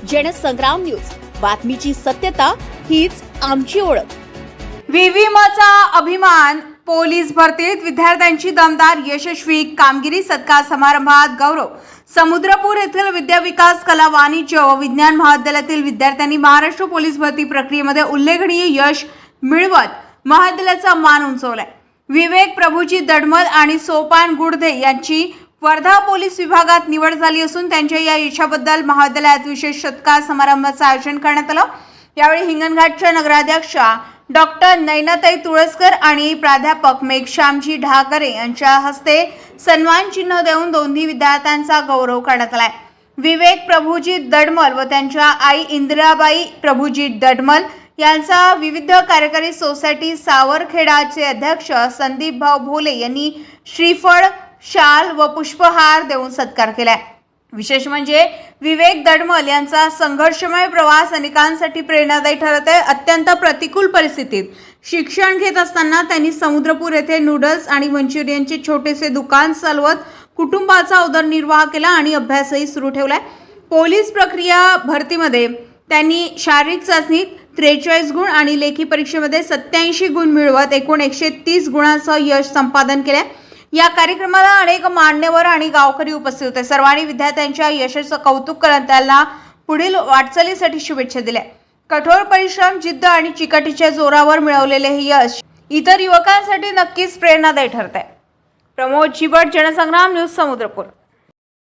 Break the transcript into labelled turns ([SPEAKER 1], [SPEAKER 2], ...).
[SPEAKER 1] Jansangram news, बातमीची सत्यता हीच आमची ओळख।
[SPEAKER 2] विविमचा अभिमान। पोलीस भरतीत विद्यार्थ्यांची दमदार यशस्वी कामगिरी। सत्कार समारंभात गौरव। समुद्रपूर येथील विद्या विकास कला वाणिज्य व विज्ञान महाविद्यालयातील विद्यार्थ्यांनी महाराष्ट्र पोलीस भरती प्रक्रियेमध्ये उल्लेखनीय यश मिळवत महाविद्यालयाचा मान उंचावलाय। विवेक प्रभुजी दडमल आणि सोपान गुडधे यांची वर्धा पोलीस विभागात निवड झाली असून त्यांच्या या यशाबद्दल महाविद्यालयात विशेष सत्कार समारंभाचं आयोजन करण्यात आलं। यावेळी हिंगणघाटच्या नगराध्यक्षा डॉक्टर नैनाताई तुळसकर आणि प्राध्यापक मेघश्यामजी ढाकरे यांच्या हस्ते सन्मान चिन्ह देऊन दोन्ही विद्यार्थ्यांचा गौरव करण्यात आला। विवेक प्रभुजी दडमल व त्यांच्या आई इंदिराबाई प्रभुजी दडमल यांचा विविध कार्यकारी सोसायटी सावरखेडाचे अध्यक्ष संदीप भाऊ भोले यांनी श्रीफळ, शाल व पुष्पहार देऊन सत्कार केलाय। विशेष म्हणजे विवेक दडमल यांचा संघर्षमय प्रवास अनेकांसाठी प्रेरणादायी ठरत आहे। अत्यंत प्रतिकूल परिस्थितीत शिक्षण घेत असताना त्यांनी समुद्रपूर येथे नूडल्स आणि मंचुरियनचे छोटेसे दुकान चालवत कुटुंबाचा उदरनिर्वाह केला आणि अभ्यासही सुरू ठेवलाय। पोलीस प्रक्रिया भरतीमध्ये त्यांनी शारीरिक चाचणीत 43 गुण आणि लेखी परीक्षेमध्ये 87 गुण मिळवत एकूण 130 गुणांसह यश संपादन केले। या कार्यक्रमाला अनेक मान्यवर आणि गावकरी उपस्थित होते। सर्वांनी विद्यार्थ्यांच्या यशाचं कौतुक करत त्यांना पुढील वाटचालीसाठी शुभेच्छा दिल्या। कठोर परिश्रम, जिद्द आणि चिकाटीच्या जोरावर मिळवलेले हे यश इतर युवकांसाठी नक्कीच प्रेरणादायी ठरत आहे। प्रमोद चिबट, जनसंग्राम न्यूज, समुद्रपूर।